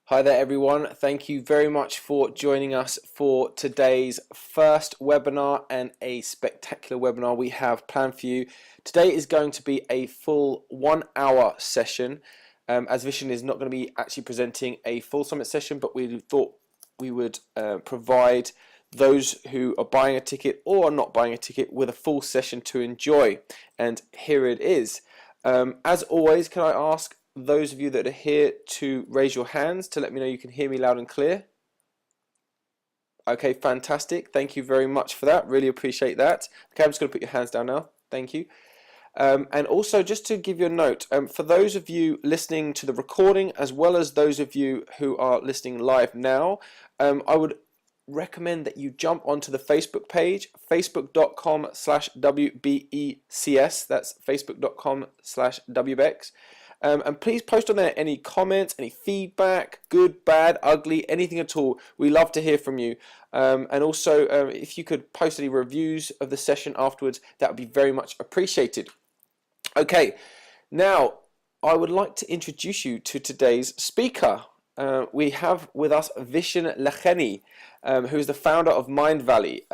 Hi there everyone, thank you very much for joining us for today's first webinar and a spectacular webinar we have planned for you. Today is going to be a full 1 hour session as Vishen is not going to be actually presenting a full summit session, but we thought we would provide those who are buying a ticket or are not buying a ticket with a full session to enjoy, and here it is. As always, can I ask those of you that are here to raise your hands to let me know you can hear me loud and clear? Okay, fantastic. Thank you very much for that. Really appreciate that. Okay, I'm just going to put your hands down now. Thank you. And also, just to give you a note, for those of you listening to the recording, as well as those of you who are listening live now, I would recommend that you jump onto the Facebook page, facebook.com/WBECS. That's facebook.com/WBECS. And please post on there any comments, any feedback, good, bad, ugly, anything at all. We love to hear from you. And also, if you could post any reviews of the session afterwards, that would be very much appreciated. Okay, now I would like to introduce you to today's speaker. We have with us Vishen Lakhiani, who is the founder of Mindvalley.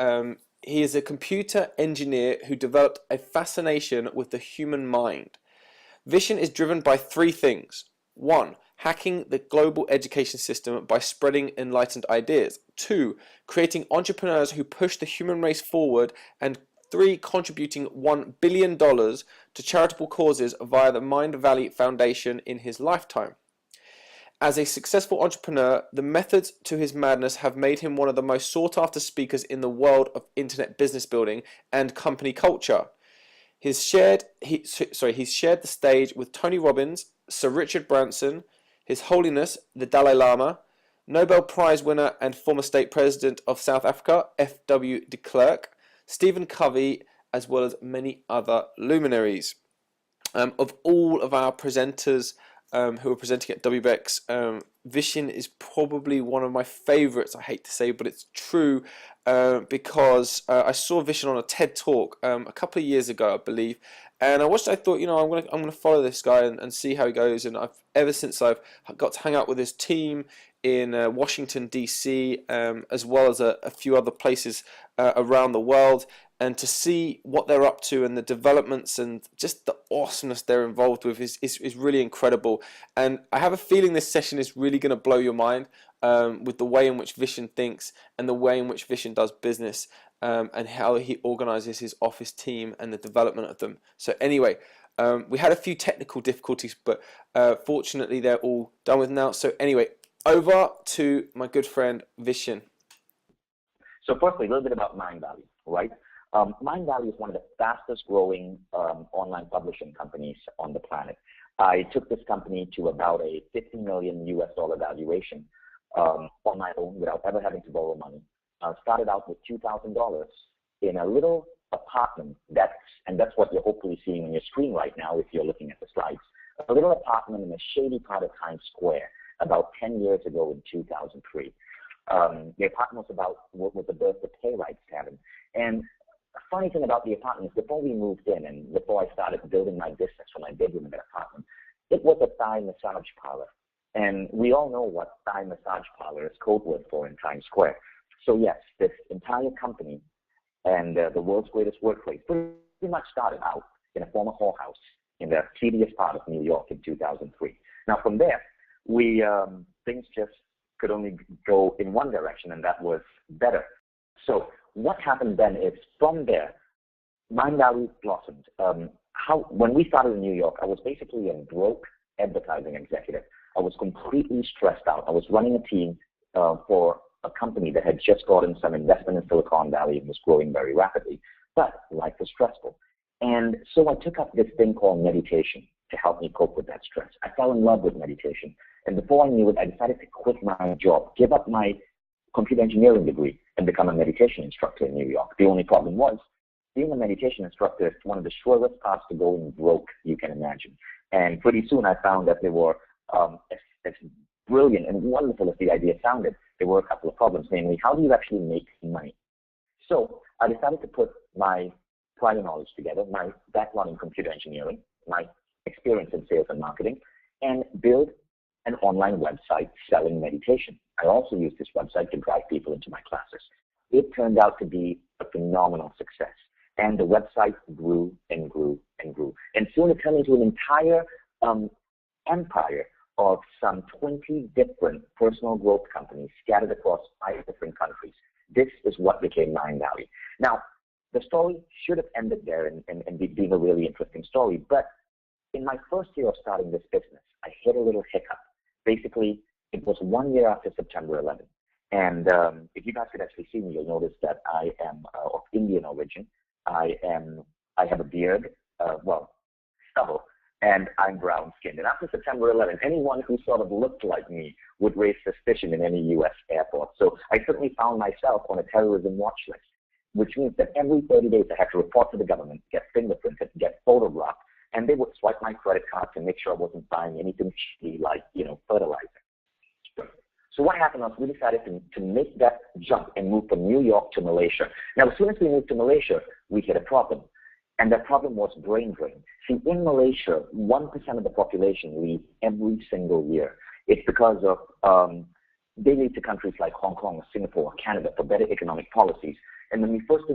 He is a computer engineer who developed a fascination with the human mind. Vishen is driven by three things. 1. Hacking the global education system by spreading enlightened ideas. 2. Creating entrepreneurs who push the human race forward. And 3. Contributing $1 billion to charitable causes via the Mindvalley Foundation in his lifetime. As a successful entrepreneur, the methods to his madness have made him one of the most sought-after speakers in the world of internet business building and company culture. He's shared the stage with Tony Robbins, Sir Richard Branson, His Holiness the Dalai Lama, Nobel Prize winner and former state president of South Africa, F.W. de Klerk, Stephen Covey, as well as many other luminaries. Of all of our presenters who are presenting at WBECS, Vishen is probably one of my favorites. I hate to say, but it's true, because I saw Vishen on a TED Talk a couple of years ago, I believe, and I thought, you know, I'm gonna follow this guy and see how he goes. And ever since I've got to hang out with his team in Washington DC, as well as a few other places around the world, and to see what they're up to and the developments and just the awesomeness they're involved with is really incredible. And I have a feeling this session is really going to blow your mind with the way in which Vishen thinks and the way in which Vishen does business, and how he organizes his office team and the development of them. So anyway, we had a few technical difficulties, but fortunately they're all done with now. So anyway, over to my good friend Vishen. So firstly, a little bit about Mindvalley, right? Mindvalley is one of the fastest growing online publishing companies on the planet. I took this company to about a $50 million US valuation on my own without ever having to borrow money. Started out with $2,000 in a little apartment. That's what you're hopefully seeing on your screen right now if you're looking at the slides. A little apartment in a shady part of Times Square about 10 years ago in 2003. The apartment was the birth of Playwrights Tavern. And a funny thing about the apartment is before we moved in and before I started building my business from my bedroom in that apartment, it was a Thai massage parlor. And we all know what Thai massage parlor is code word for in Times Square. So yes, this entire company and the world's greatest workplace pretty much started out in a former whorehouse in the seediest part of New York in 2003. Now from there, things just could only go in one direction, and that was better. So what happened then is from there, Mindvalley blossomed. When we started in New York, I was basically a broke advertising executive. I was completely stressed out. I was running a team for a company that had just gotten some investment in Silicon Valley and was growing very rapidly, but life was stressful. And so I took up this thing called meditation to help me cope with that stress. I fell in love with meditation. And before I knew it, I decided to quit my job, give up my computer engineering degree, and become a meditation instructor in New York. The only problem was, being a meditation instructor is one of the surest paths to going broke you can imagine. And pretty soon I found that there were, as brilliant and wonderful as the idea sounded, there were a couple of problems, namely, how do you actually make money? So I decided to put my prior knowledge together, my background in computer engineering, my experience in sales and marketing, and build an online website selling meditation. I also used this website to drive people into my classes. It turned out to be a phenomenal success. And the website grew and grew and grew. And soon it turned into an entire empire of some 20 different personal growth companies scattered across 5 different countries. This is what became Mindvalley. Now, the story should have ended there and being a really interesting story, but in my first year of starting this business, I hit a little hiccup. Basically, it was 1 year after September 11th. And if you guys could actually see me, you'll notice that I am of Indian origin. I have a beard, stubble, and I'm brown skinned. And after September 11th, anyone who sort of looked like me would raise suspicion in any U.S. airport. So I certainly found myself on a terrorism watch list, which means that every 30 days I had to report to the government, get fingerprinted, get photographed, and they would swipe my credit cards and make sure I wasn't buying anything shitty like, fertilizer. So what happened was we decided to make that jump and move from New York to Malaysia. Now, as soon as we moved to Malaysia, we hit a problem. And that problem was brain drain. See, in Malaysia, 1% of the population leave every single year. It's because of they leave to countries like Hong Kong or Singapore or Canada for better economic policies. And when we first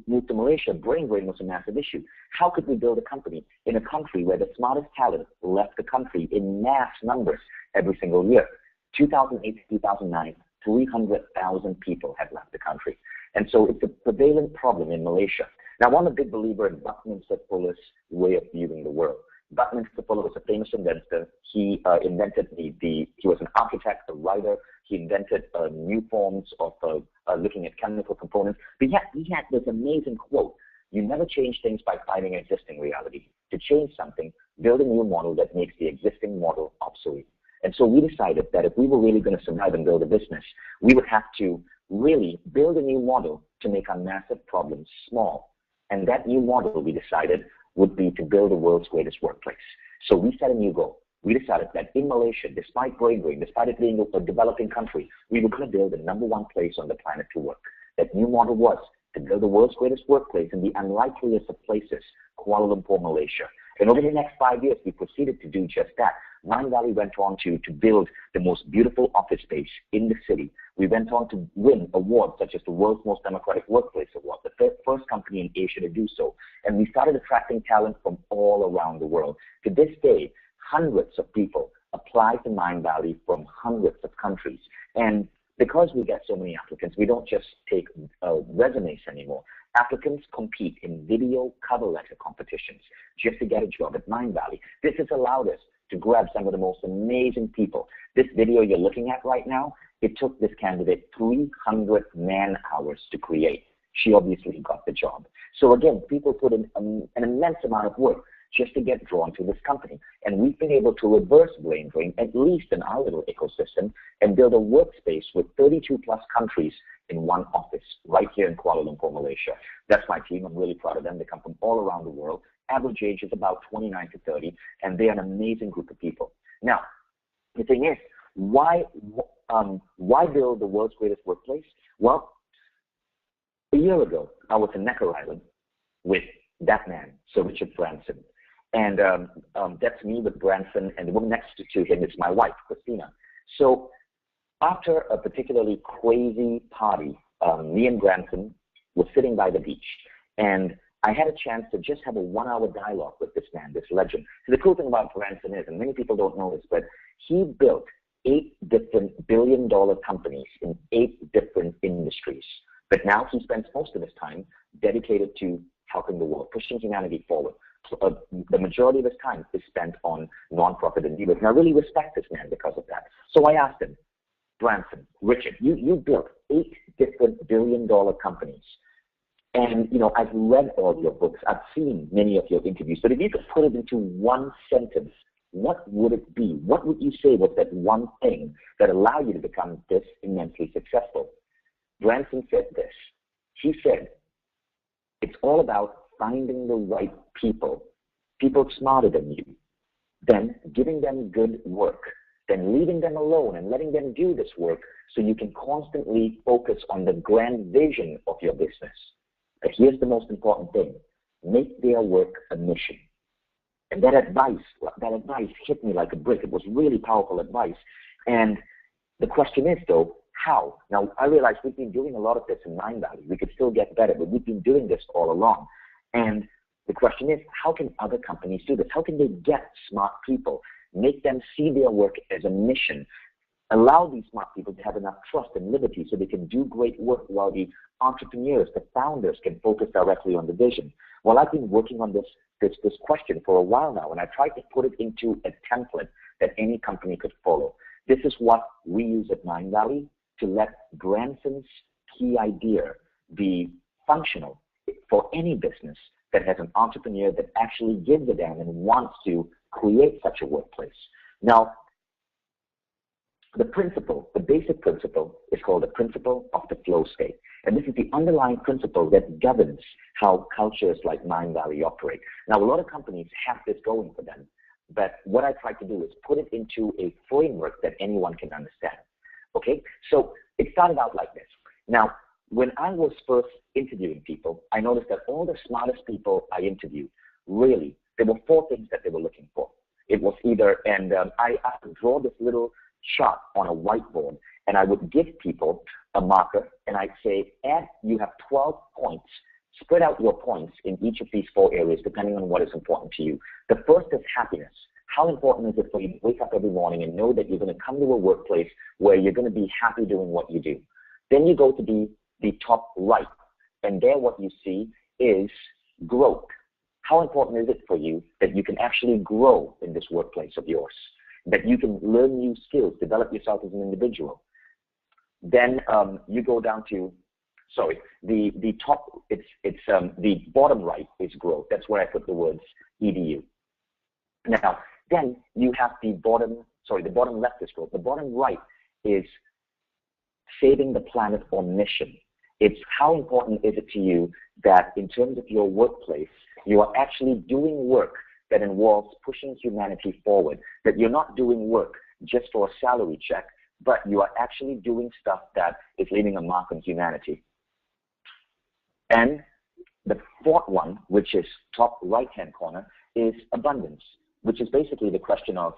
moved to Malaysia, brain drain was a massive issue. How could we build a company in a country where the smartest talent left the country in mass numbers every single year? 2008 to 2009, 300,000 people had left the country. And so it's a prevalent problem in Malaysia. Now, I'm a big believer in Buckminster Fuller's way of viewing the world. Buckminster Fuller was a famous inventor. He invented he was an architect, a writer. He invented new forms of looking at chemical components. But he had this amazing quote: "You never change things by fighting existing reality. To change something, build a new model that makes the existing model obsolete." And so we decided that if we were really going to survive and build a business, we would have to really build a new model to make our massive problems small. And that new model, we decided, would be to build the world's greatest workplace. So we set a new goal. We decided that in Malaysia, despite brain drain, despite it being a developing country, we were going to build the #1 place on the planet to work. That new model was to build the world's greatest workplace in the unlikeliest of places, Kuala Lumpur, Malaysia. And over the next 5 years, we proceeded to do just that. Mindvalley went on to build the most beautiful office space in the city. We went on to win awards such as the World's Most Democratic Workplace Award, the first company in Asia to do so. And we started attracting talent from all around the world. To this day, hundreds of people apply to Mindvalley from hundreds of countries. And because we get so many applicants, we don't just take resumes anymore. Applicants compete in video cover letter competitions just to get a job at Mindvalley. This has allowed us to grab some of the most amazing people. This video you're looking at right now, it took this candidate 300 man-hours to create. She obviously got the job. So again, people put in an immense amount of work just to get drawn to this company. And we've been able to reverse brain drain, at least in our little ecosystem, and build a workspace with 32 plus countries in one office right here in Kuala Lumpur, Malaysia. That's my team. I'm really proud of them. They come from all around the world. Average age is about 29 to 30, and they're an amazing group of people. Now, the thing is, why build the world's greatest workplace? Well, a year ago, I was in Necker Island with that man, Sir Richard Branson. And that's me with Branson, and the woman next to him is my wife, Christina. So after a particularly crazy party, me and Branson were sitting by the beach, and I had a chance to just have a 1-hour dialogue with this man, this legend. So the cool thing about Branson is, and many people don't know this, but he built 8 different billion-dollar companies in 8 different industries. But now he spends most of his time dedicated to helping the world, pushing humanity forward. The majority of his time is spent on nonprofit endeavors. And I really respect this man because of that. So I asked him, Branson, Richard, you built 8 different billion-dollar companies. And, I've read all your books. I've seen many of your interviews. But if you could put it into one sentence, what would it be? What would you say was that one thing that allowed you to become this immensely successful? Branson said this. He said, it's all about finding the right people smarter than you, then giving them good work, then leaving them alone and letting them do this work so you can constantly focus on the grand vision of your business. But here's the most important thing. Make their work a mission. And that advice hit me like a brick. It was really powerful advice. And the question is, though, how? Now, I realize we've been doing a lot of this in Mindvalley. We could still get better, but we've been doing this all along. And the question is, how can other companies do this? How can they get smart people, make them see their work as a mission, allow these smart people to have enough trust and liberty so they can do great work while the entrepreneurs, the founders, can focus directly on the vision? Well, I've been working on this question for a while now, and I tried to put it into a template that any company could follow. This is what we use at Mindvalley to let Branson's key idea be functional for any business that has an entrepreneur that actually gives a damn and wants to create such a workplace. Now, the basic principle is called the principle of the flow state. And this is the underlying principle that governs how cultures like Mindvalley operate. Now, a lot of companies have this going for them, but what I try to do is put it into a framework that anyone can understand. Okay? So it started out like this. Now, when I was first interviewing people, I noticed that all the smartest people I interviewed, really, there were 4 things that they were looking for. It was either, and I would draw this little chart on a whiteboard, and I would give people a marker, and I'd say, Ed, you have 12 points. Spread out your points in each of these 4 areas, depending on what is important to you. The first is happiness. How important is it for you to wake up every morning and know that you're going to come to a workplace where you're going to be happy doing what you do? Then you go to the top right, and there what you see is growth. How important is it for you that you can actually grow in this workplace of yours, that you can learn new skills, develop yourself as an individual? Then you go down to, the bottom right is growth. That's where I put the words EDU. Now, then you have the bottom left is growth. The bottom right is saving the planet or mission. It's how important is it to you that in terms of your workplace, you are actually doing work that involves pushing humanity forward, that you're not doing work just for a salary check, but you are actually doing stuff that is leaving a mark on humanity. And the 4th one, which is top right-hand corner, is abundance, which is basically the question of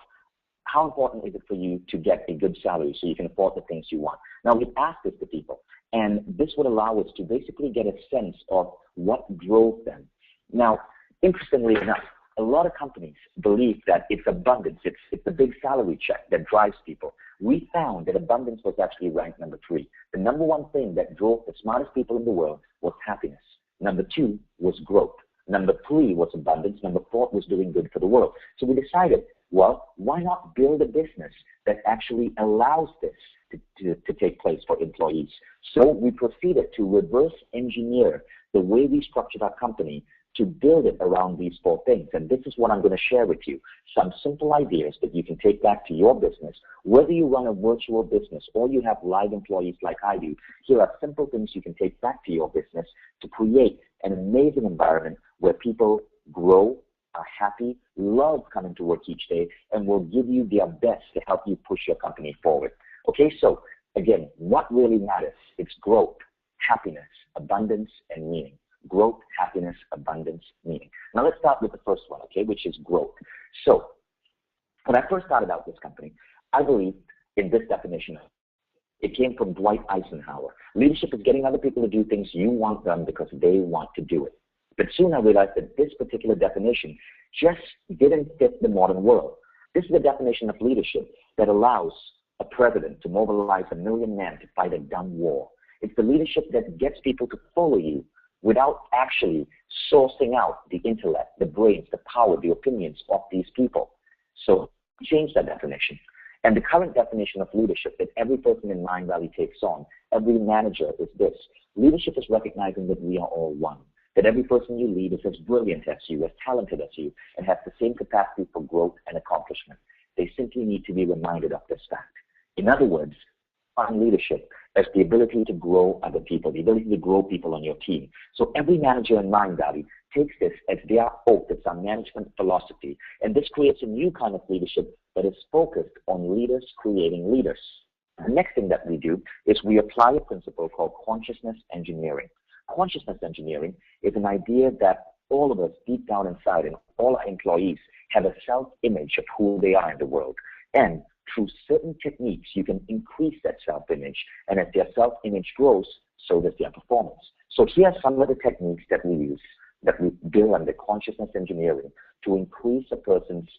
how important is it for you to get a good salary so you can afford the things you want. Now, we've asked this to people, and this would allow us to basically get a sense of what drove them. Now, interestingly enough, a lot of companies believe that it's abundance, it's the big salary check that drives people. We found that abundance was actually ranked number 3. The number 1 thing that drove the smartest people in the world was happiness. Number 2 was growth. Number 3 was abundance. Number 4 was doing good for the world. So we decided, well, why not build a business that actually allows this to take place for employees? So we proceeded to reverse engineer the way we structured our company to build it around these 4 things. And this is what I'm going to share with you. Some simple ideas that you can take back to your business. Whether you run a virtual business or you have live employees like I do, here are simple things you can take back to your business to create an amazing environment where people grow, are happy, love coming to work each day, and will give you their best to help you push your company forward. Okay, so again, what really matters? It's growth, happiness, abundance, and meaning. Growth, happiness, abundance, meaning. Now let's start with the first one, okay, which is growth. So when I first started out this company, I believed in this definition. It came from Dwight Eisenhower. Leadership is getting other people to do things you want done because they want to do it. But soon I realized that this particular definition just didn't fit the modern world. This is the definition of leadership that allows a president to mobilize 1 million men to fight a dumb war. It's the leadership that gets people to follow you without actually sourcing out the intellect, the brains, the power, the opinions of these people. So change that definition. And the current definition of leadership that every person in Mindvalley takes on, every manager, is this. Leadership is recognizing that we are all one, that every person you lead is as brilliant as you, as talented as you, and has the same capacity for growth and accomplishment. They simply need to be reminded of this fact. In other words, on leadership as the ability to grow other people, the ability to grow people on your team. So every manager in Mindvalley takes this as their oath. It's our management philosophy. And this creates a new kind of leadership that is focused on leaders creating leaders. The next thing that we do is we apply a principle called consciousness engineering. Consciousness engineering is an idea that all of us deep down inside and all our employees have a self-image of who they are in the world. And through certain techniques, you can increase that self-image. And as their self-image grows, so does their performance. So here are some of the techniques that we use, that we build under consciousness engineering to increase a person's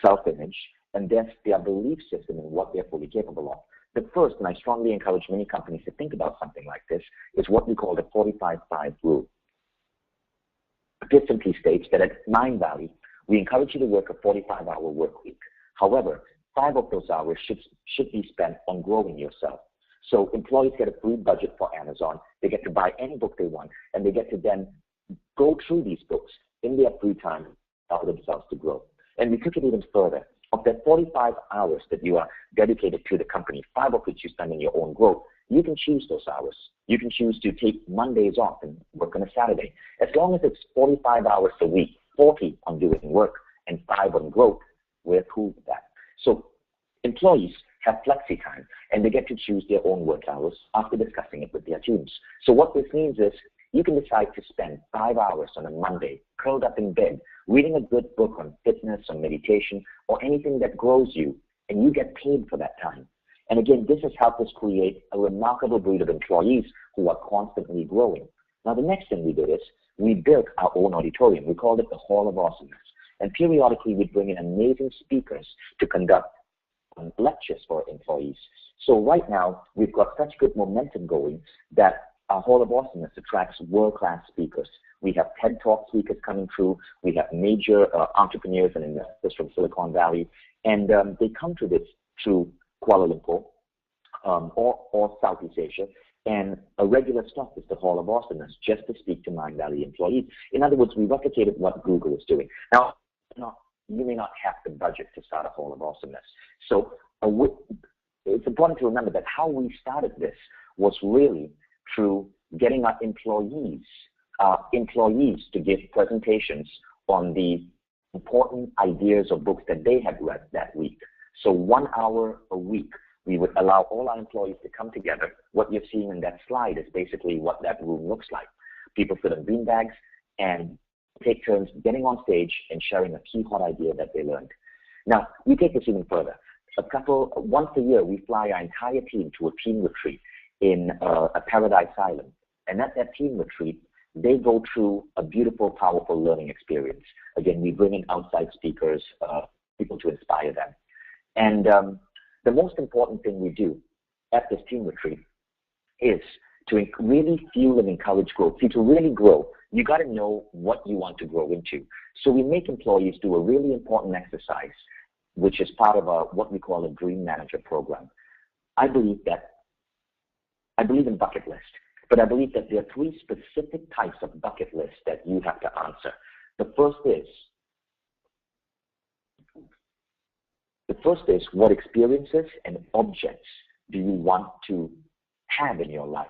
self-image and thus their belief system in what they're fully capable of. The first, and I strongly encourage many companies to think about something like this, is what we call the 45-5 rule. This simply states that at Mindvalley, we encourage you to work a 45-hour work week. However, 5 of those hours should be spent on growing yourself. So employees get a free budget for Amazon. They get to buy any book they want, and they get to then go through these books in their free time, allow themselves to grow. And we took it even further. Of that 45 hours that you are dedicated to the company, 5 of which you spend in your own growth, you can choose those hours. You can choose to take Mondays off and work on a Saturday. As long as it's 45 hours a week, 40 on doing work and 5 on growth, we're cool with that. So employees have flexi time, and they get to choose their own work hours after discussing it with their teams. So what this means is you can decide to spend 5 hours on a Monday, curled up in bed, reading a good book on fitness, on meditation, or anything that grows you, and you get paid for that time. And again, this has helped us create a remarkable breed of employees who are constantly growing. Now, the next thing we did is we built our own auditorium. We called it the Hall of Awesomeness. And periodically, we bring in amazing speakers to conduct lectures for employees. So right now, we've got such good momentum going that our Hall of Awesomeness attracts world-class speakers. We have TED Talk speakers coming through. We have major entrepreneurs and investors from Silicon Valley. And they come to this through Kuala Lumpur or Southeast Asia. And a regular stop is the Hall of Awesomeness, just to speak to Mindvalley employees. In other words, we replicated what Google is doing. Now, you may not have the budget to start a Hall of Awesomeness. So it's important to remember that how we started this was really through getting our employees to give presentations on the important ideas or books that they had read that week. So 1 hour a week, we would allow all our employees to come together. What you're seeing in that slide is basically what that room looks like. People sit in beanbags and take turns getting on stage and sharing a key hot idea that they learned. Now, we take this even further. Once a year, we fly our entire team to a team retreat in a Paradise Island. And at that team retreat, they go through a beautiful, powerful learning experience. Again, we bring in outside speakers, people to inspire them. And the most important thing we do at this team retreat is to really fuel and encourage growth. See, to really grow, you got to know what you want to grow into. So we make employees do a really important exercise, which is part of what we call a Dream Manager program. I believe in bucket list, but I believe that there are 3 specific types of bucket lists that you have to answer. The first is what experiences and objects do you want to have in your life?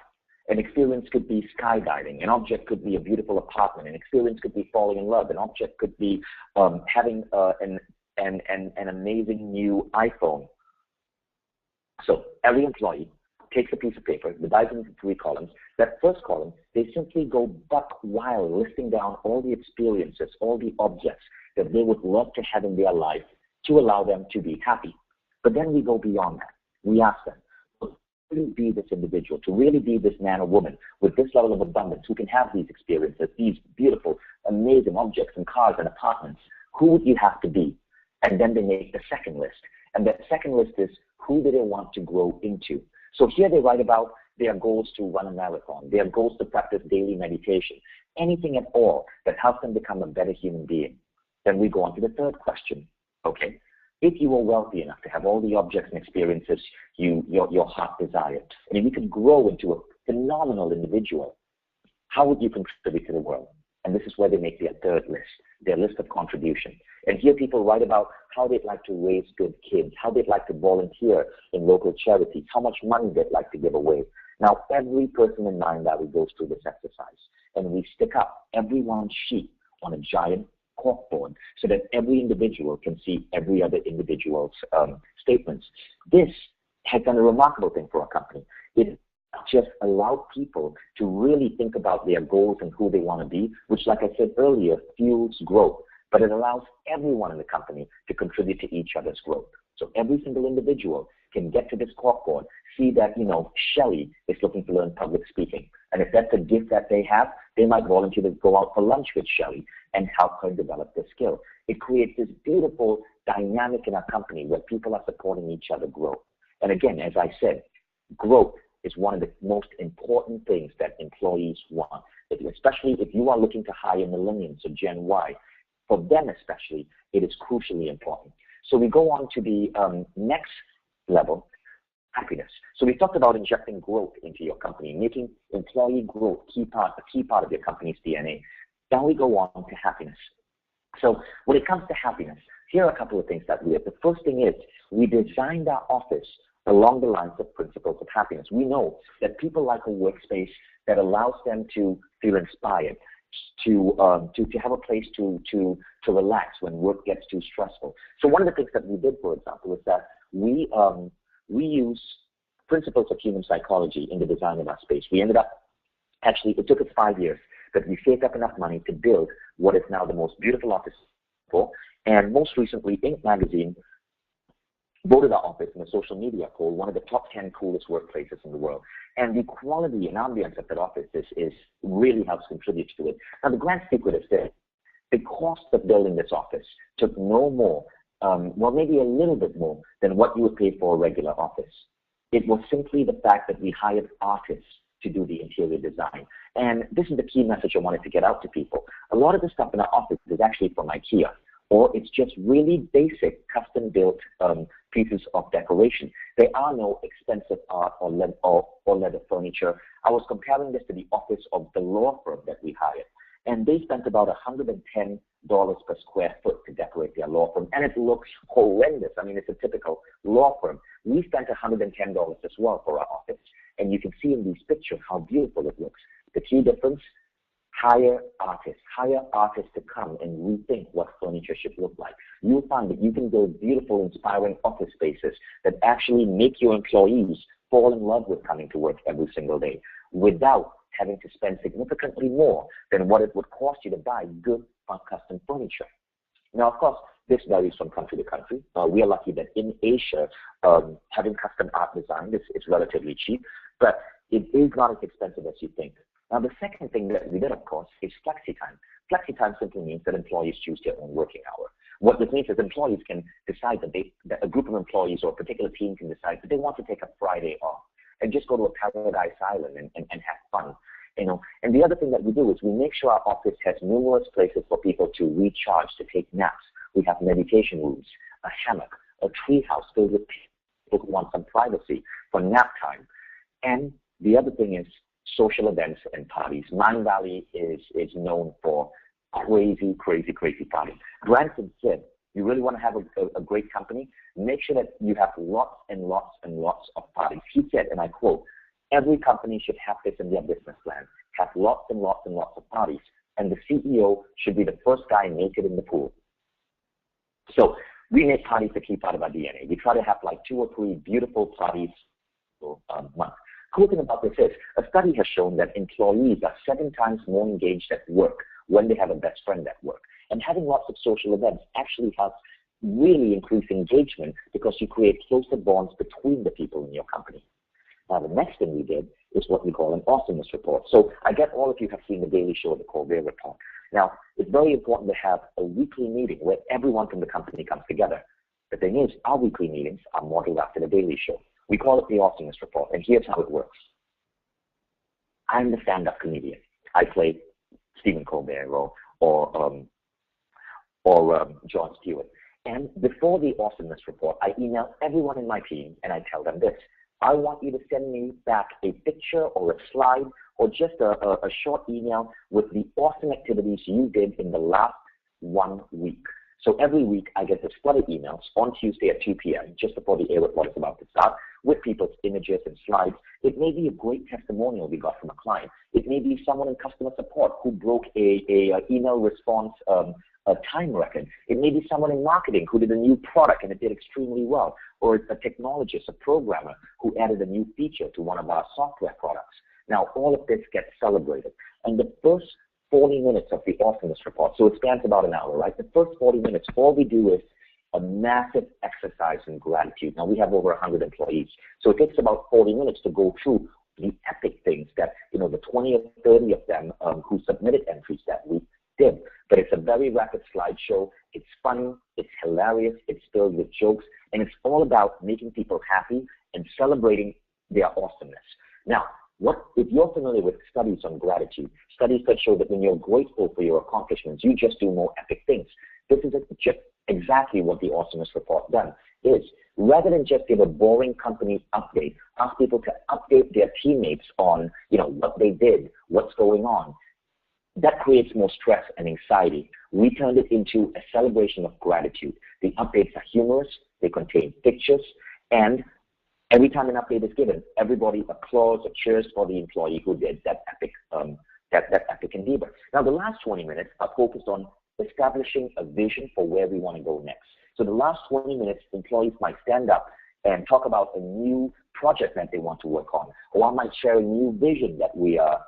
An experience could be skydiving. An object could be a beautiful apartment. An experience could be falling in love. An object could be having an amazing new iPhone. So every employee takes a piece of paper, divides it into 3 columns. That first column, they simply go buck wild, listing down all the experiences, all the objects that they would love to have in their life to allow them to be happy. But then we go beyond that. We ask them, to really be this individual, to really be this man or woman with this level of abundance who can have these experiences, these beautiful, amazing objects and cars and apartments, who would you have to be? And then they make the second list. And that second list is, who do they want to grow into? So here they write about their goals to run a marathon, their goals to practice daily meditation, anything at all that helps them become a better human being. Then we go on to the third question. Okay, if you were wealthy enough to have all the objects and experiences your heart desired, and you could grow into a phenomenal individual, how would you contribute to the world? And this is where they make their third list, their list of contribution. And here people write about how they'd like to raise good kids, how they'd like to volunteer in local charities, how much money they'd like to give away. Now, every person in Mindvalley goes through this exercise, and we stick up everyone's sheet on a giant corkboard so that every individual can see every other individual's statements. This has done a remarkable thing for our company. It just allowed people to really think about their goals and who they want to be, which, like I said earlier, fuels growth. but it allows everyone in the company to contribute to each other's growth. So every single individual can get to this corkboard, see that, Shelley is looking to learn public speaking. And if that's a gift that they have, they might volunteer to go out for lunch with Shelley and help her develop this skill. It creates this beautiful dynamic in our company where people are supporting each other grow. And again, as I said, growth is one of the most important things that employees want, especially if you are looking to hire millennials or Gen Y. For them especially, it is crucially important. So we go on to the next level, happiness. So we talked about injecting growth into your company, making employee growth a key part of your company's DNA. Now we go on to happiness. So when it comes to happiness, here are a couple of things that we did. The first thing is we designed our office along the lines of principles of happiness. We know that people like a workspace that allows them to feel inspired, to have a place to relax when work gets too stressful. So one of the things that we did, for example, is that we use principles of human psychology in the design of our space. We ended up, actually, it took us 5 years, but we saved up enough money to build what is now the most beautiful office for. And most recently, Inc. magazine voted our office in a social media poll one of the top 10 coolest workplaces in the world. And the quality and ambience of that office is really helps contribute to it. Now, the grand secret is this. The cost of building this office took no more, well, maybe a little bit more than what you would pay for a regular office. It was simply the fact that we hired artists to do the interior design. And this is the key message I wanted to get out to people. A lot of the stuff in our office is actually from IKEA, or it's just really basic custom-built pieces of decoration. There are no expensive art or leather furniture. I was comparing this to the office of the law firm that we hired, and they spent about $110 per square foot to decorate their law firm, and it looks horrendous. I mean, it's a typical law firm. We spent $110 as well for our office, and you can see in these pictures how beautiful it looks. The key difference, hire artists to come and rethink what furniture should look like. You'll find that you can build beautiful, inspiring office spaces that actually make your employees fall in love with coming to work every single day without having to spend significantly more than what it would cost you to buy good custom furniture. Now, of course, this varies from country to country. We are lucky that in Asia, having custom art design is relatively cheap, but it is not as expensive as you think. Now, the second thing that we did, of course, is flexi time. Flexi time simply means that employees choose their own working hour. What this means is employees can decide that a group of employees or a particular team can decide that they want to take a Friday off and just go to a paradise island and have fun. And the other thing that we do is we make sure our office has numerous places for people to recharge, to take naps. We have meditation rooms, a hammock, a tree house filled with people who want some privacy for nap time. And the other thing is social events and parties. Mindvalley is known for crazy parties. Branson said, you really want to have a great company, make sure that you have lots and lots and lots of parties. He said, and I quote, every company should have this in their business plan, have lots and lots and lots of parties, and the CEO should be the first guy naked in the pool. So we make parties a key part of our DNA. We try to have like 2 or 3 beautiful parties a month. Cool thing about this is a study has shown that employees are 7 times more engaged at work when they have a best friend at work. And having lots of social events actually helps really increase engagement because you create closer bonds between the people in your company. Now, the next thing we did is what we call an awesomeness report. So I guess all of you have seen the Daily Show, the Colbert Report. Now, it's very important to have a weekly meeting where everyone from the company comes together. The thing is, our weekly meetings are modeled after the Daily Show. We call it the awesomeness report, and here's how it works. I'm the stand-up comedian. I play Stephen Colbert or Jon Stewart. And before the awesomeness report, I email everyone in my team, and I tell them this. I want you to send me back a picture or a slide or just a short email with the awesome activities you did in the last 1 week. So every week I get this flood of emails on Tuesday at 2 p.m., just before the air report is about to start, with people's images and slides. It may be a great testimonial we got from a client. It may be someone in customer support who broke a email response a time record. It may be someone in marketing who did a new product and it did extremely well, or it's a technologist, a programmer who added a new feature to one of our software products. Now, all of this gets celebrated. And the first 40 minutes of the awesomeness report. So it spans about an hour, right? The first 40 minutes, all we do is a massive exercise in gratitude. Now we have over 100 employees. So it takes about 40 minutes to go through the epic things that, the 20 or 30 of them who submitted entries that week did. But it's a very rapid slideshow. It's funny, it's hilarious, it's filled with jokes, and it's all about making people happy and celebrating their awesomeness. Now, if you're familiar with studies on gratitude, studies that show that when you're grateful for your accomplishments, you just do more epic things. This is just exactly what the Awesomeness Report done is. Rather than just give a boring company update, ask people to update their teammates on, what they did, what's going on. That creates more stress and anxiety. We turned it into a celebration of gratitude. The updates are humorous, they contain pictures, and every time an update is given, everybody applauds or cheers for the employee who did that epic endeavor. Now, the last 20 minutes are focused on establishing a vision for where we want to go next. So the last 20 minutes, employees might stand up and talk about a new project that they want to work on, or I might share a new vision that we are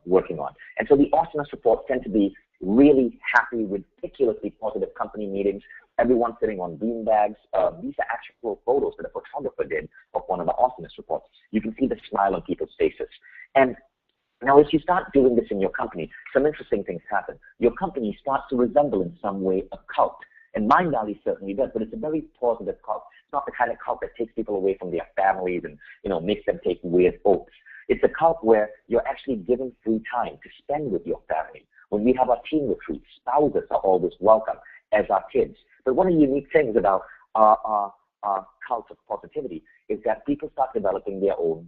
working on. And so the Awesomeness Reports tend to be really happy, ridiculously positive company meetings, everyone sitting on beanbags. These are actual photos that a photographer did of one of the Awesomeness Reports. You can see the smile on people's faces. And now, as you start doing this in your company, some interesting things happen. Your company starts to resemble in some way a cult. And Mindvalley certainly does, but it's a very positive cult. It's not the kind of cult that takes people away from their families and, makes them take weird oaths. It's a cult where you're actually given free time to spend with your family. When we have our team retreats, spouses are always welcome, as are kids. But one of the unique things about our cult of positivity is that people start developing their own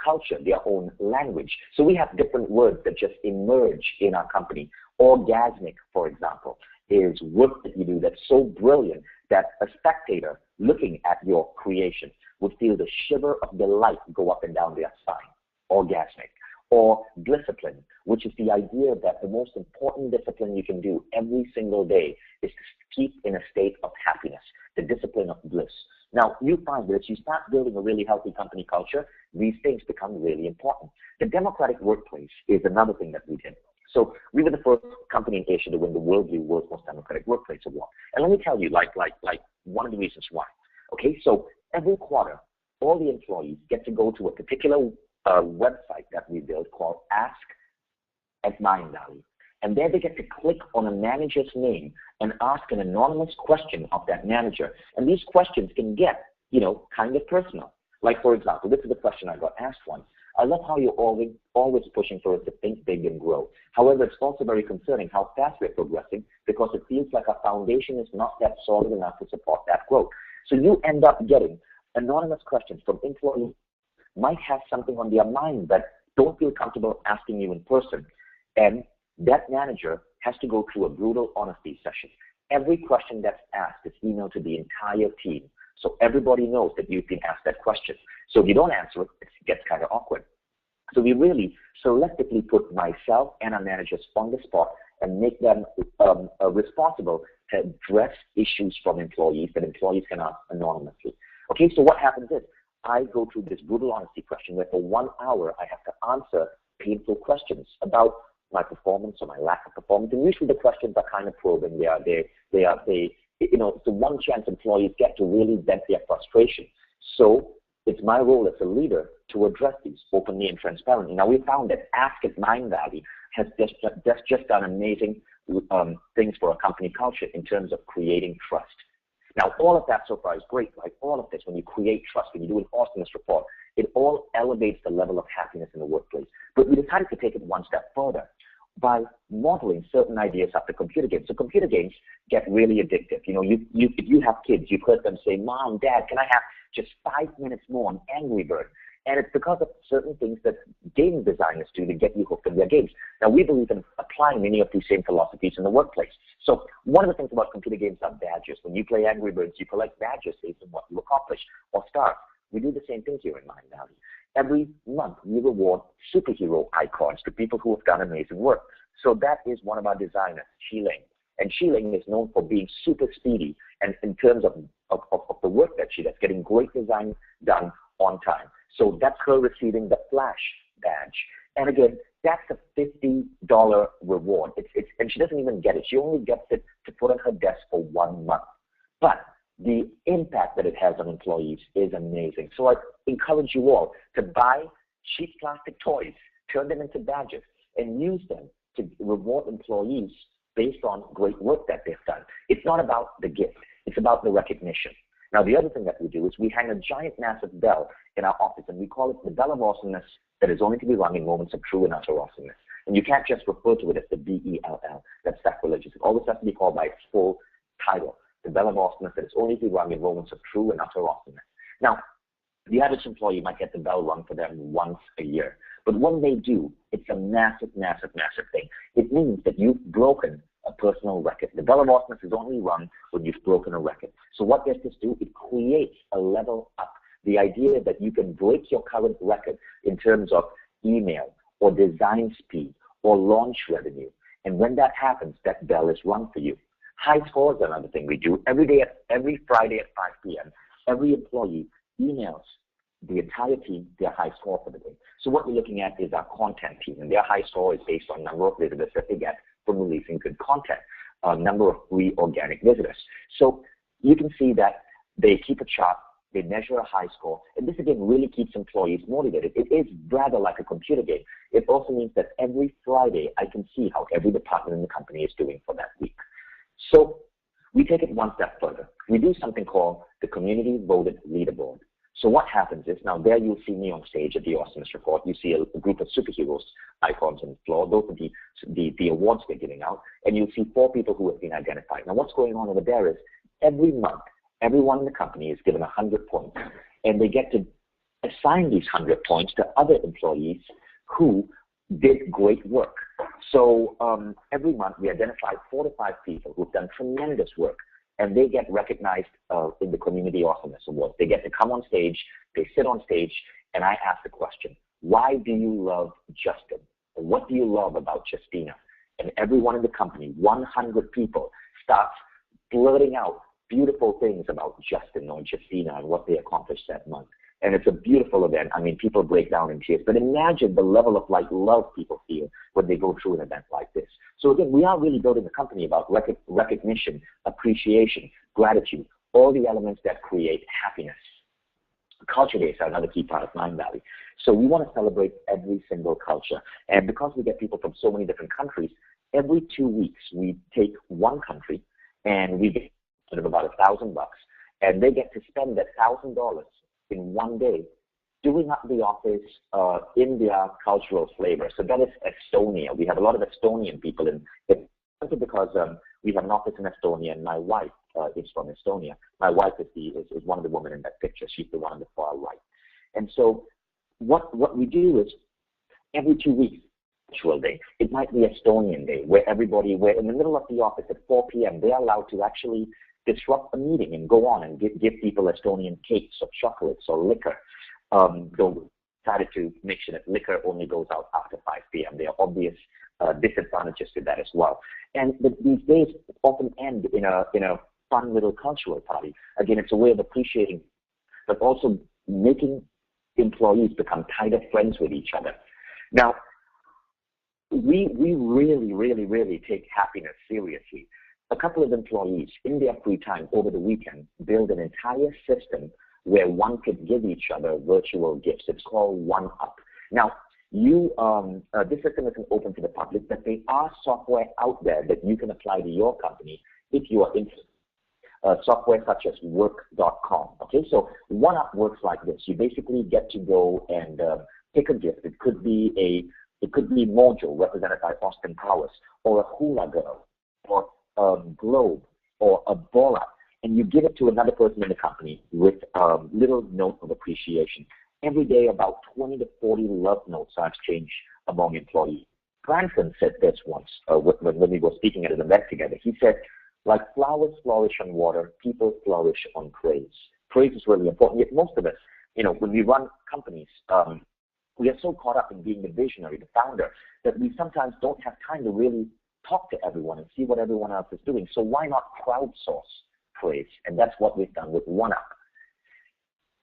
culture, their own language. So we have different words that just emerge in our company. Orgasmic, for example, is work that you do that's so brilliant that a spectator looking at your creation would feel the shiver of delight go up and down their spine. Orgasmic. Or discipline, which is the idea that the most important discipline you can do every single day is to keep in a state of happiness, the discipline of bliss. Now, you find that as you start building a really healthy company culture, these things become really important. The democratic workplace is another thing that we did. So we were the first company in Asia to win the World's Most Democratic Workplace Award. And let me tell you, like one of the reasons why. Okay, so every quarter, all the employees get to go to a particular website that we built called Ask at Mindvalley. And there they get to click on a manager's name and ask an anonymous question of that manager. And these questions can get, kind of personal. Like, for example, this is a question I got asked once. I love how you're always pushing for us to think big and grow. However, it's also very concerning how fast we're progressing because it feels like our foundation is not that solid enough to support that growth. So you end up getting anonymous questions from employees might have something on their mind that don't feel comfortable asking you in person. And that manager has to go through a brutal honesty session. Every question that's asked is emailed to the entire team. So everybody knows that you've been asked that question. So if you don't answer it, it gets kind of awkward. So we really selectively put myself and our managers on the spot and make them responsible to address issues from employees that employees can ask anonymously. Okay, so what happens is I go through this brutal honesty question where for 1 hour I have to answer painful questions about my performance or my lack of performance. And usually the questions are kind of probing. It's the one chance employees get to really vent their frustration. So it's my role as a leader to address these openly and transparently. Now we found that Ask at Mindvalley has just done amazing things for our company culture in terms of creating trust. Now, all of that so far is great, right? All of this, when you create trust, when you do an awesomeness report, it all elevates the level of happiness in the workplace. But we decided to take it one step further by modeling certain ideas after computer games. So computer games get really addictive. If you have kids, you've heard them say, Mom, Dad, can I have just 5 minutes more on Angry Bird? And it's because of certain things that game designers do to get you hooked on their games. Now, we believe in applying many of these same philosophies in the workplace. So one of the things about computer games are badges. When you play Angry Birds, you collect badges based on what you accomplish, or stars. We do the same thing here in Mindvalley. Every month, we reward superhero icons to people who have done amazing work. So that is one of our designers, Shi-Ling. And Shi-Ling is known for being super speedy and in terms of the work that she does, getting great design done on time. So that's her receiving the Flash badge. And again, that's a $50 reward. And she doesn't even get it. She only gets it to put on her desk for 1 month. But the impact that it has on employees is amazing. So I encourage you all to buy cheap plastic toys, turn them into badges, and use them to reward employees based on great work that they've done. It's not about the gift. It's about the recognition. Now, the other thing that we do is we hang a giant, massive bell in our office, and we call it the Bell of Awesomeness that is only to be rung in moments of true and utter awesomeness. And you can't just refer to it as the BELL. That's sacrilegious. It always has to be called by its full title, the Bell of Awesomeness that is only to be rung in moments of true and utter awesomeness. Now, the average employee might get the bell rung for them once a year. But when they do, it's a massive, massive, massive thing. It means that you've broken a personal record. The Bell of Awesomeness is only rung when you've broken a record. So what does this do? It creates a level up. The idea that you can break your current record in terms of email or design speed or launch revenue. And when that happens, that bell is rung for you. High scores are another thing we do. Every Friday at 5 p.m., every employee emails the entire team their high score for the day. So what we're looking at is our content team, and their high score is based on number of visitors that they get from releasing good content, number of free organic visitors. So you can see that they keep a chart, they measure a high score, and this again really keeps employees motivated. It is rather like a computer game. It also means that every Friday I can see how every department in the company is doing for that week. So we take it one step further. We do something called the Community Voted Leaderboard. So what happens is, now there you'll see me on stage at the Awesomeness Report. You see a group of superheroes icons on the floor. Those are the awards we're giving out. And you'll see 4 people who have been identified. Now what's going on over there is every month, everyone in the company is given 100 points. And they get to assign these 100 points to other employees who did great work. So every month we identify 4 to 5 people who've done tremendous work. And they get recognized in the Community Awesomeness Awards. They get to come on stage, they sit on stage, and I ask the question, why do you love Justin? Or what do you love about Justina? And everyone in the company, 100 people, starts blurting out beautiful things about Justin or Justina and what they accomplished that month. And it's a beautiful event. I mean, people break down in tears. But imagine the level of love people feel when they go through an event like this. So again, we are really building a company about recognition, appreciation, gratitude, all the elements that create happiness. Culture days are another key part of Mindvalley. So we want to celebrate every single culture. And because we get people from so many different countries, every 2 weeks we take one country and we get sort of about $1,000, and they get to spend that $1,000 in one day doing up the office in their cultural flavor. So that is Estonia. We have a lot of Estonian people in it, because we have an office in Estonia, and my wife is from Estonia. My wife is one of the women in that picture. She's the one on the far right. And so what we do is every 2 weeks, cultural day, it might be Estonian day, where where in the middle of the office at 4 p.m., they're allowed to actually disrupt a meeting and go on and give people Estonian cakes or chocolates or liquor. They'll decided to make sure that liquor only goes out after 5 p.m. There are obvious disadvantages to that as well. And these days often end in a fun little cultural party. Again, it's a way of appreciating, but also making employees become tighter friends with each other. Now, we really, really, really take happiness seriously. A couple of employees, in their free time over the weekend, build an entire system where one could give each other virtual gifts. It's called OneUp. Now, this system isn't open to the public, but there are software out there that you can apply to your company if you are interested. Software such as work.com. Okay, so OneUp works like this. You basically get to go and pick a gift. It could be Mojo, represented by Austin Powers, or a hula girl, or a globe, or a bola, and you give it to another person in the company with a little note of appreciation. Every day, about 20 to 40 love notes are exchanged among employees. Branson said this once when we were speaking at an event together. He said, like flowers flourish on water, people flourish on praise. Praise is really important. Yet most of us, when we run companies, we are so caught up in being the visionary, the founder, that we sometimes don't have time to really talk to everyone and see what everyone else is doing. So why not crowdsource praise? And that's what we've done with OneUp.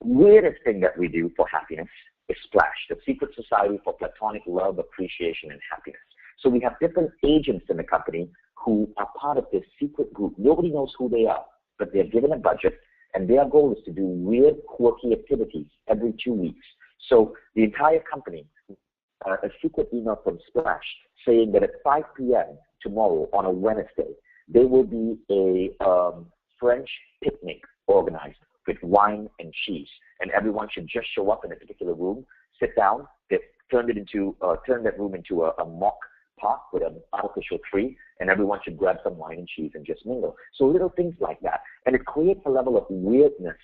Weirdest thing that we do for happiness is Splash, the secret society for platonic love, appreciation, and happiness. So we have different agents in the company who are part of this secret group. Nobody knows who they are, but they're given a budget, and their goal is to do weird, quirky activities every 2 weeks. So the entire company, a secret email from Splash saying that at 5 p.m. tomorrow on a Wednesday, there will be a French picnic organized with wine and cheese, and everyone should just show up in a particular room, sit down. They've turned that room into a mock park with an artificial tree, and everyone should grab some wine and cheese and just mingle. So little things like that, and it creates a level of weirdness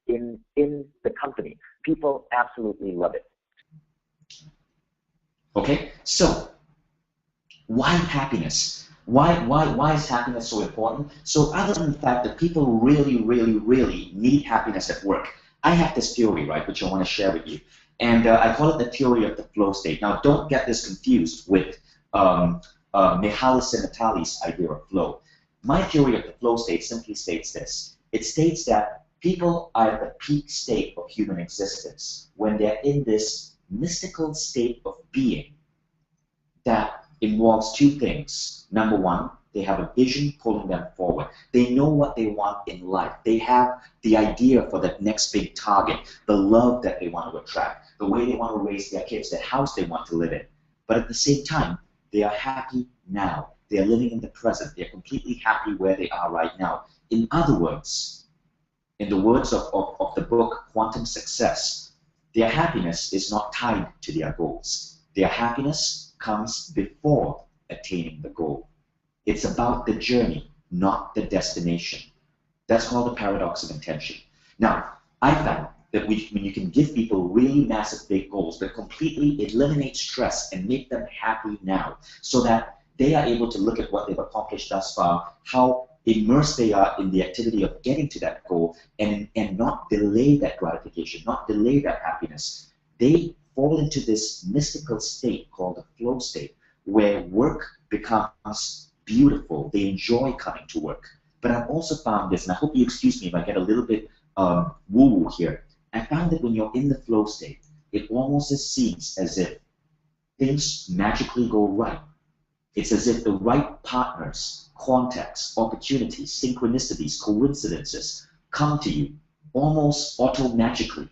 in the company. People absolutely love it. Okay, so why happiness? Why is happiness so important? So other than the fact that people really need happiness at work, I have this theory, right, which I want to share with you. And I call it the theory of the flow state. Now, don't get this confused with Mihaly Csikszentmihalyi's idea of flow. My theory of the flow state simply states this. It states that people are at the peak state of human existence when they're in this mystical state of being that involves two things. Number one, they have a vision pulling them forward. They know what they want in life. They have the idea for that next big target, the love that they want to attract, the way they want to raise their kids, the house they want to live in. But at the same time, they are happy now. They are living in the present. They're completely happy where they are right now. In other words, in the words of the book Quantum Success, their happiness is not tied to their goals. Their happiness comes before attaining the goal. It's about the journey, not the destination. That's called the paradox of intention. Now, I found that when you can give people really massive big goals that completely eliminate stress and make them happy now, so that they are able to look at what they've accomplished thus far, how immersed they are in the activity of getting to that goal, and not delay that gratification, not delay that happiness. They fall into this mystical state called the flow state, where work becomes beautiful. They enjoy coming to work. But I've also found this, and I hope you excuse me if I get a little bit woo-woo here. I found that when you're in the flow state, it almost seems as if things magically go right. It's as if the right partners, contacts, opportunities, synchronicities, coincidences come to you almost auto-magically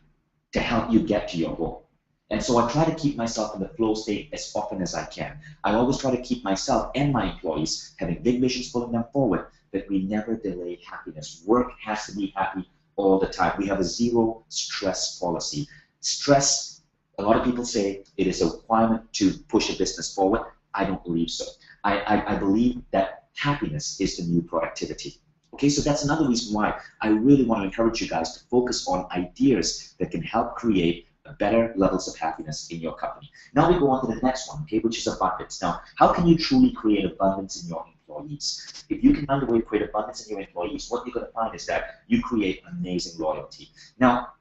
to help you get to your goal. And so I try to keep myself in the flow state as often as I can. I always try to keep myself and my employees having big visions pulling them forward, but we never delay happiness. Work has to be happy all the time. We have a zero stress policy. Stress, a lot of people say it is a requirement to push a business forward. I don't believe so. I believe that happiness is the new productivity. Okay, so that's another reason why I really want to encourage you guys to focus on ideas that can help create better levels of happiness in your company. Now we go on to the next one, okay, which is abundance. Now, how can you truly create abundance in your employees? If you can find a way to create abundance in your employees, what you're going to find is that you create amazing loyalty. Now,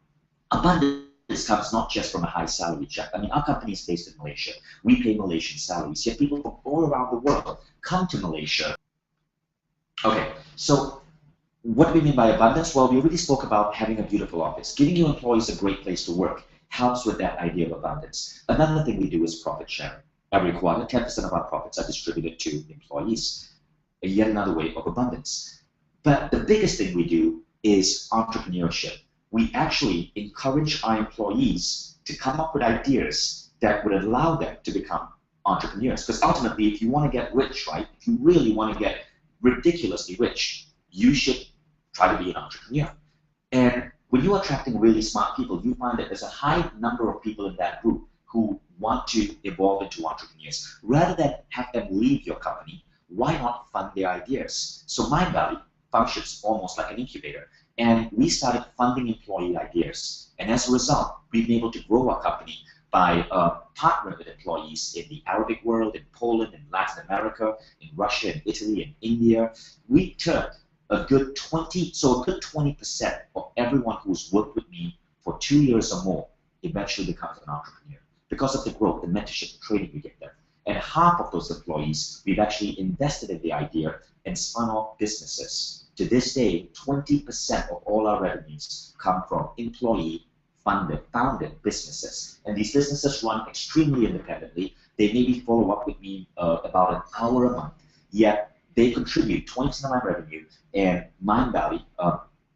abundance comes not just from a high salary check. I mean, our company is based in Malaysia. We pay Malaysian salaries, yet people from all around the world come to Malaysia. Okay, so what do we mean by abundance? Well, we already spoke about having a beautiful office. Giving your employees a great place to work helps with that idea of abundance. Another thing we do is profit sharing. Every quarter, 10% of our profits are distributed to employees. Yet another way of abundance. But the biggest thing we do is entrepreneurship. We actually encourage our employees to come up with ideas that would allow them to become entrepreneurs. Because ultimately, if you want to get rich, right, if you really want to get ridiculously rich, you should try to be an entrepreneur. And when you're attracting really smart people, you find that there's a high number of people in that group who want to evolve into entrepreneurs. Rather than have them leave your company, why not fund their ideas? So Mindvalley functions almost like an incubator. And we started funding employee ideas. And as a result, we've been able to grow our company by partnering with employees in the Arabic world, in Poland, in Latin America, in Russia, in Italy, in India. We turned a good 20% of everyone who's worked with me for 2 years or more eventually becomes an entrepreneur because of the growth, the mentorship, the training we give them. And half of those employees, we've actually invested in the idea and spun off businesses. To this day, 20% of all our revenues come from employee founded businesses. And these businesses run extremely independently. They maybe follow up with me about an hour a month, yet they contribute 20% of my revenue, and Mindvalley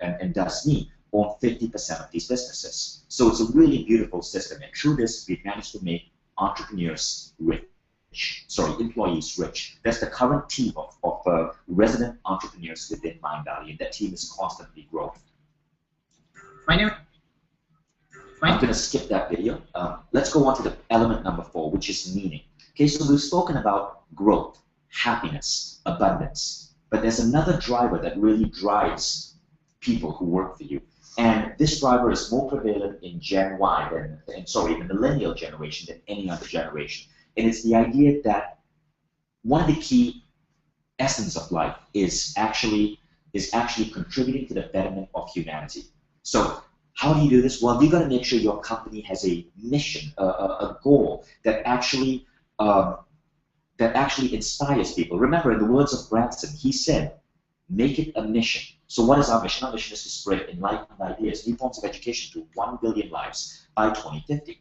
and thus me own 50% of these businesses. So it's a really beautiful system, and through this, we've managed to make entrepreneurs rich. Employees rich. That's the current team of resident entrepreneurs within Mindvalley, and that team is constantly growing. I'm going to skip that video. Let's go on to the element number 4, which is meaning. Okay, so we've spoken about growth, happiness, abundance, but there's another driver that really drives people who work for you. And this driver is more prevalent in Gen Y the millennial generation than any other generation. And it's the idea that one of the key essence of life is actually contributing to the betterment of humanity. So how do you do this? Well, you got to make sure your company has a mission, a goal that actually inspires people. Remember, in the words of Branson, he said, "Make it a mission." So what is our mission? Our mission is to spread enlightened ideas, new forms of education to 1 billion lives by 2050.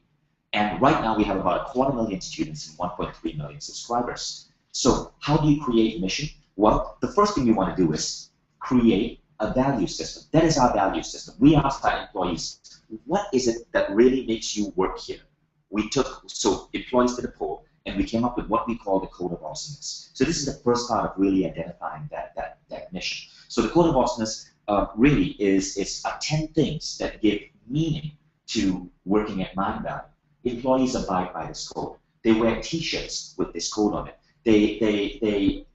And right now we have about 250,000 students and 1.3 million subscribers. So how do you create mission? Well, the first thing you want to do is create a value system. That is our value system. We asked our employees, what is it that really makes you work here? Employees did a poll, and we came up with what we call the Code of Awesomeness. So this is the first part of really identifying that mission. So the Code of Awesomeness really is 10 things that give meaning to working at Mindvalley. Employees abide by this code. They wear T-shirts with this code on it. They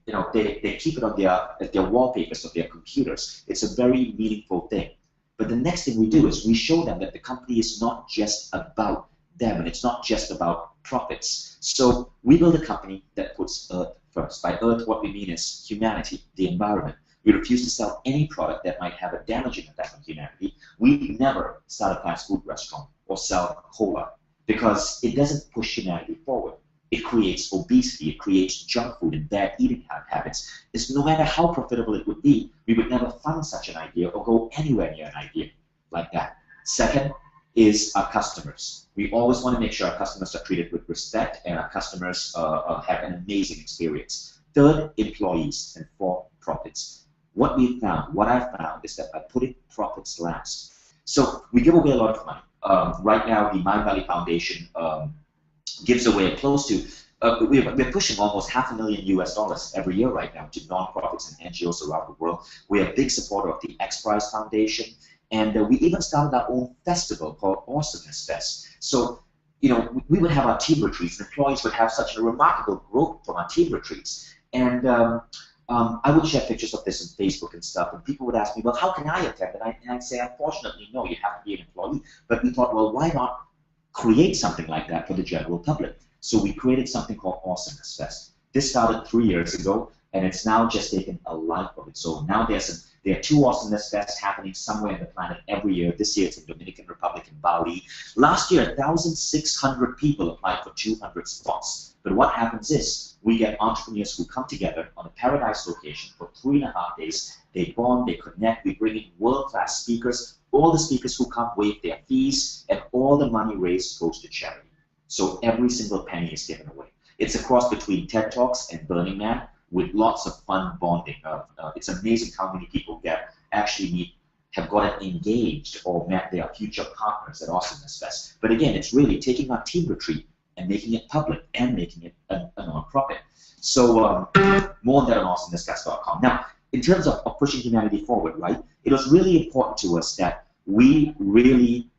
keep it on their wallpapers of their computers. It's a very meaningful thing. But the next thing we do is we show them that the company is not just about them, and it's not just about profits. So we build a company that puts Earth first. By Earth, what we mean is humanity, the environment. We refuse to sell any product that might have a damaging effect on humanity. We never start a fast food restaurant or sell cola because it doesn't push humanity forward. It creates obesity, it creates junk food and bad eating habits. It's no matter how profitable it would be, we would never fund such an idea or go anywhere near an idea like that. Second is our customers. We always want to make sure our customers are treated with respect and our customers have an amazing experience. Third, employees, and fourth, profits. What I've found is that by putting profits last. So we give away a lot of money. Right now, the Mindvalley Foundation gives away close to, we're pushing almost $500,000 US every year right now to nonprofits and NGOs around the world. We're a big supporter of the X Prize Foundation, and we even started our own festival called Awesomeness Fest. So, we would have our team retreats, and employees would have such a remarkable growth from our team retreats. And I would share pictures of this on Facebook and stuff, and people would ask me, well, how can I attend? And I'd say, unfortunately, no, you have to be an employee. But we thought, well, why not create something like that for the general public? So we created something called Awesomeness Fest. This started 3 years ago, and it's now just taken a life of its own. Now there are 2 Awesomeness Fests happening somewhere in the planet every year. This year it's in Dominican Republic in Bali. Last year, 1,600 people applied for 200 spots. But what happens is we get entrepreneurs who come together on a paradise location for 3.5 days. They bond, they connect, we bring in world-class speakers. All the speakers who come waive their fees, and all the money raised goes to charity. So every single penny is given away. It's a cross between TED Talks and Burning Man with lots of fun bonding. It's amazing how many people have gotten engaged or met their future partners at Awesomeness Fest. But again, it's really taking our team retreat and making it public and making it a non-profit. So more on that on AwesomenessFest.com. Now, in terms of pushing humanity forward, right, it was really important to us that we really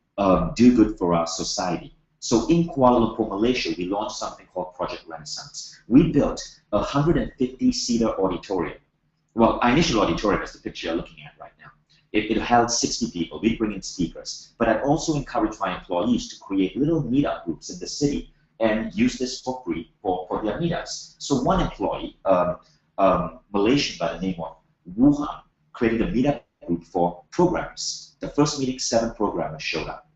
do good for our society. So in Kuala Lumpur, Malaysia, we launched something called Project Renaissance. We built a 150-seater auditorium. Well, our initial auditorium is the picture you're looking at right now. It held 60 people. We bring in speakers. But I also encourage my employees to create little meetup groups in the city and use this for free for their meetups. So one employee, Malaysian by the name of Wuhan, created a meetup group for programmers. The first meeting, 7 programmers showed up.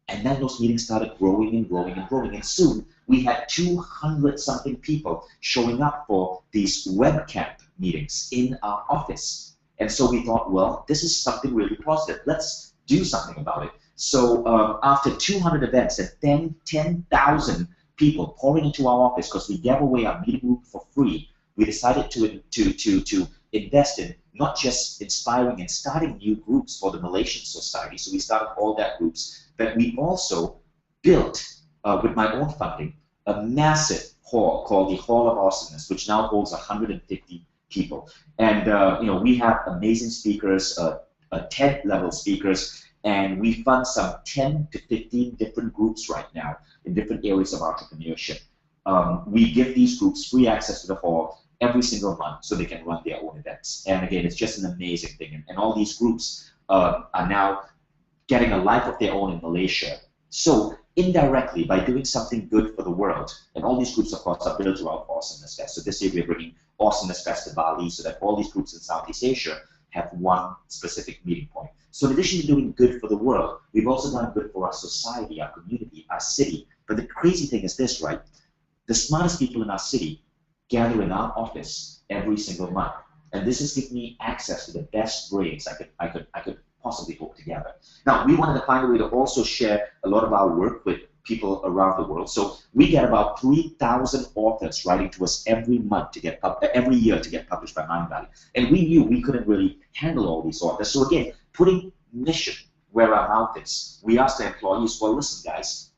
And then those meetings started growing and growing and growing. And soon we had 200-something people showing up for these webcam meetings in our office. And so we thought, well, this is something really positive. Let's do something about it. So after 200 events and 10,000 people pouring into our office because we gave away our meeting room for free, we decided to invest in not just inspiring and starting new groups for the Malaysian society. So we started all that groups, but we also built, with my own funding, a massive hall called the Hall of Awesomeness, which now holds 150 people. And we have amazing speakers, TED-level speakers, and we fund some 10 to 15 different groups right now in different areas of entrepreneurship. We give these groups free access to the hall every single month so they can run their own events. And again, it's just an amazing thing. And all these groups are now getting a life of their own in Malaysia. So indirectly, by doing something good for the world, and all these groups, of course, are built around Awesomeness Fest. So this year we're bringing Awesomeness Fest to Bali so that all these groups in Southeast Asia have one specific meeting point. So in addition to doing good for the world, we've also done good for our society, our community, our city. But the crazy thing is this, right? The smartest people in our city gather in our office every single month. And this has given me access to the best brains I could possibly hope to gather. Now, we wanted to find a way to also share a lot of our work with people around the world. So we get about 3,000 authors writing to us every month to get every year to get published by Mindvalley. And we knew we couldn't really handle all these authors. So again, putting mission where our mouth is, we asked the employees, well, listen, guys,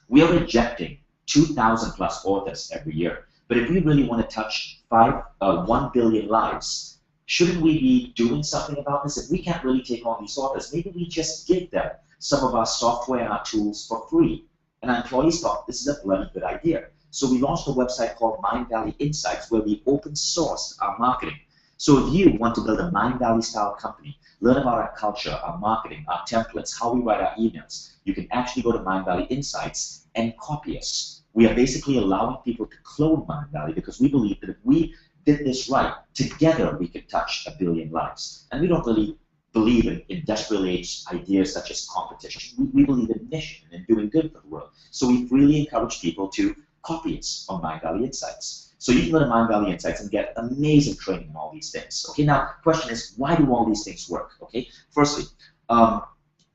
we are rejecting 2,000 plus authors every year. But if we really want to touch 1 billion lives, shouldn't we be doing something about this? If we can't really take on these authors, maybe we just give them some of our software and our tools for free. And our employees thought this is a bloody good idea. So we launched a website called Mindvalley Insights where we open source our marketing. So if you want to build a Mindvalley style company, learn about our culture, our marketing, our templates, how we write our emails, you can actually go to Mindvalley Insights and copy us. We are basically allowing people to clone Mindvalley because we believe that if we did this right, together we could touch 1 billion lives. And we don't really believe in industrial age ideas such as competition. We believe in mission and in doing good for the world. So we freely encourage people to copy us on Mindvalley Insights. So you can go to Mindvalley Insights and get amazing training on all these things. Okay, now the question is, why do all these things work? Okay, firstly,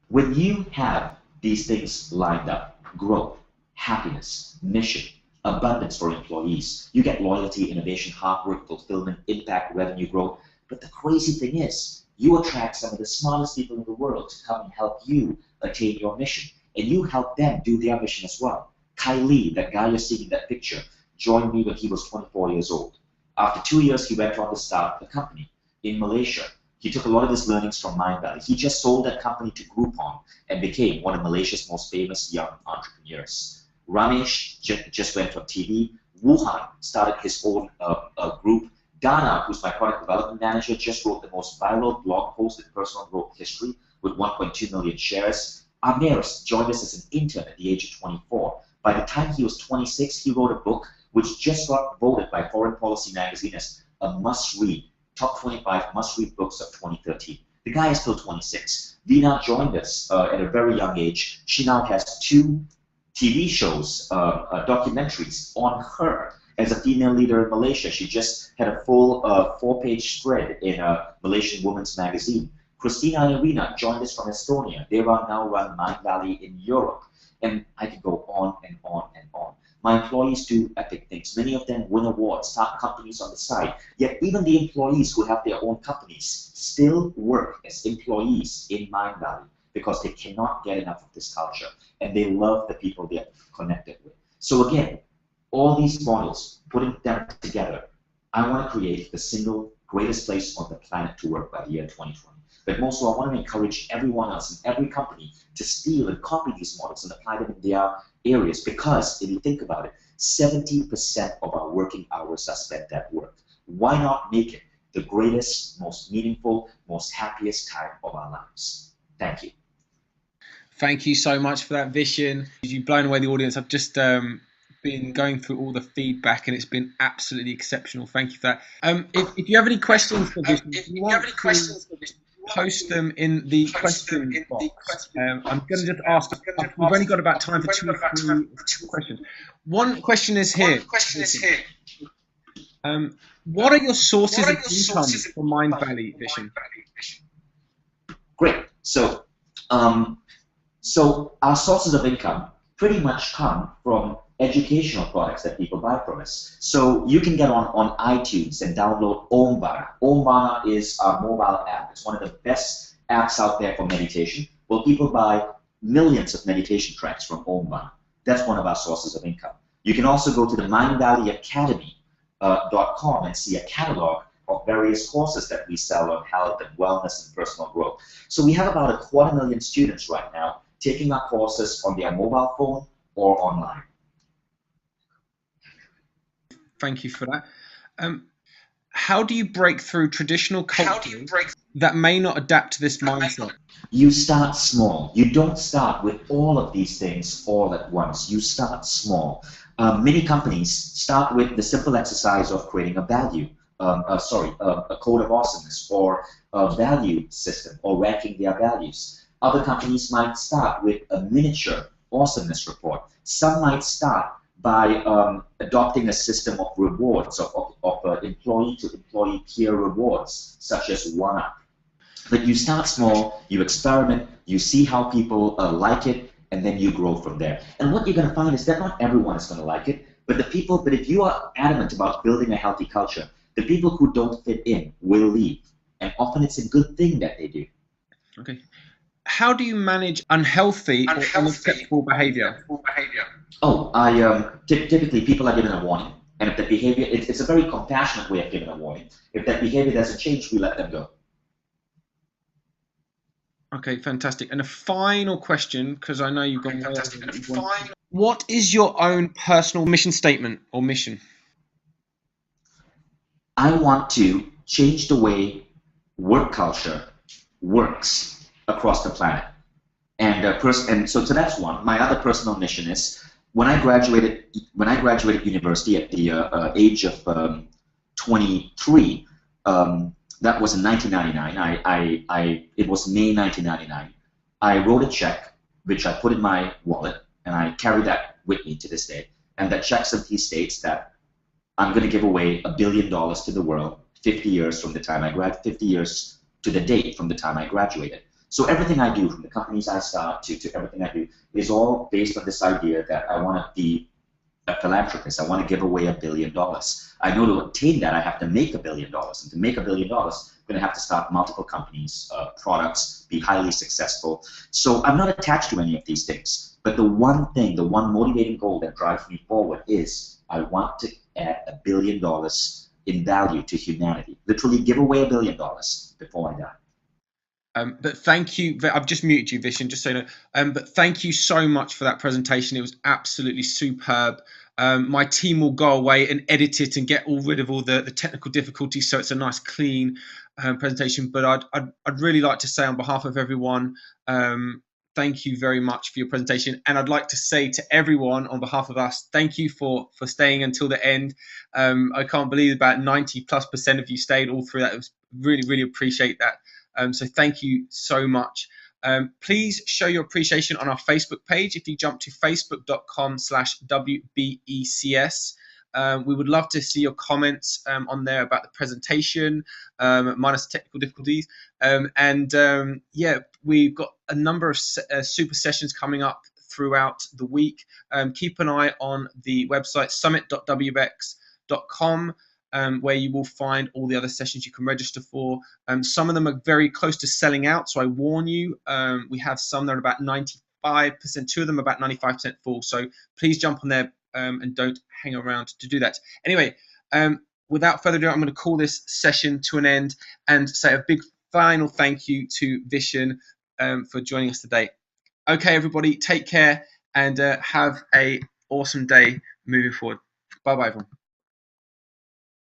when you have these things lined up, growth, happiness, mission, abundance for employees, you get loyalty, innovation, hard work, fulfillment, impact, revenue growth. But the crazy thing is, you attract some of the smartest people in the world to come and help you attain your mission. And you help them do their mission as well. Kai Lee, that guy you're seeing in that picture, joined me when he was 24 years old. After 2 years, he went on to start a company in Malaysia. He took a lot of his learnings from Mindvalley. He just sold that company to Groupon and became one of Malaysia's most famous young entrepreneurs. Ramesh just went on TV. Wuhan started his own group. Dana, who's my product development manager, just wrote the most viral blog post in personal growth history with 1.2 million shares. Amirs joined us as an intern at the age of 24. By the time he was 26, he wrote a book which just got voted by Foreign Policy magazine as a must-read, top 25 must-read books of 2013. The guy is still 26. Dina joined us at a very young age. She now has 2 TV shows, documentaries on her as a female leader in Malaysia. She just had a full 4-page spread in a Malaysian Women's magazine. Christina and Irina joined us from Estonia. They now run Mindvalley in Europe. And I could go on and on and on. My employees do epic things. Many of them win awards, start companies on the side. Yet even the employees who have their own companies still work as employees in Mindvalley because they cannot get enough of this culture. And they love the people they're connected with. So again, all these models, putting them together, I want to create the single greatest place on the planet to work by the year 2020. But most of all, I want to encourage everyone else in every company to steal and copy these models and apply them in their areas. Because if you think about it, 70% of our working hours are spent at work. Why not make it the greatest, most meaningful, most happiest time of our lives? Thank you. Thank you so much for that, Vishen. You've blown away the audience. I've just been going through all the feedback and it's been absolutely exceptional. Thank you for that. If you have any questions for Vishen, post them in the question box. I'm going to just ask. We've only got about time for 2 or 3 questions. One question is here. What are your sources of income for Mindvalley, Vishen? Great. So So our sources of income pretty much come from educational products that people buy from us. So you can get on iTunes and download Omvana. Omvana is our mobile app. It's one of the best apps out there for meditation. Well, people buy millions of meditation tracks from Omvana. That's one of our sources of income. You can also go to the mindvalleyacademy.com and see a catalog of various courses that we sell on health and wellness and personal growth. So we have about 250,000 students right now taking our courses on their mobile phone or online. Thank you for that. How do you break through traditional cultures that may not adapt to this mindset? You start small. You don't start with all of these things all at once. You start small. Many companies start with the simple exercise of creating a value, a code of awesomeness, or a value system, or ranking their values. Other companies might start with a miniature awesomeness report. Some might start by adopting a system of rewards, of employee-to-employee peer rewards, such as OneUp. But you start small, you experiment, you see how people like it, and then you grow from there. And what you're going to find is that not everyone is going to like it, but if you are adamant about building a healthy culture, the people who don't fit in will leave. And often it's a good thing that they do. Okay. How do you manage unhealthy or unacceptable behavior? Oh, typically people are given a warning, and if the behavior, it's a very compassionate way of giving a warning. If that behavior doesn't change, we let them go. Okay, fantastic. And a final question, because I know you've gone way over. What is your own personal mission statement or mission? I want to change the way work culture works across the planet. And so that's one. My other personal mission is when I graduated university at the age of 23. That was in 1999. It was May 1999. I wrote a check, which I put in my wallet, and I carry that with me to this day. And that check simply states that I'm going to give away $1 billion to the world 50 years from the time I graduated, 50 years to the date from the time I graduated. So everything I do, from the companies I start to everything I do, is all based on this idea that I want to be a philanthropist. I want to give away $1 billion. I know to attain that I have to make $1 billion, and to make $1 billion, I'm going to have to start multiple companies, products, be highly successful. So I'm not attached to any of these things. But the one thing, the one motivating goal that drives me forward is I want to add $1 billion in value to humanity. Literally give away $1 billion before I die. But thank you. I've just muted you, Vishen, just so you know. But thank you so much for that presentation. It was absolutely superb. My team will go away and edit it and get rid of all the technical difficulties, so it's a nice, clean presentation. But I'd really like to say on behalf of everyone, thank you very much for your presentation. And I'd like to say to everyone on behalf of us, thank you for staying until the end. I can't believe about 90+% of you stayed all through that. It was really, really appreciate that. So thank you so much. Please show your appreciation on our Facebook page. If you jump to facebook.com/WBECS, we would love to see your comments on there about the presentation, minus technical difficulties. Yeah, we've got a number of super sessions coming up throughout the week. Keep an eye on the website summit.wbex.com. Where you will find all the other sessions you can register for. Some of them are very close to selling out, so I warn you. We have some that are about 95%, two of them are about 95% full, so please jump on there and don't hang around to do that. Anyway, without further ado, I'm going to call this session to an end and say a big final thank you to Vishen for joining us today. Okay, everybody, take care and have an awesome day moving forward. Bye-bye, everyone.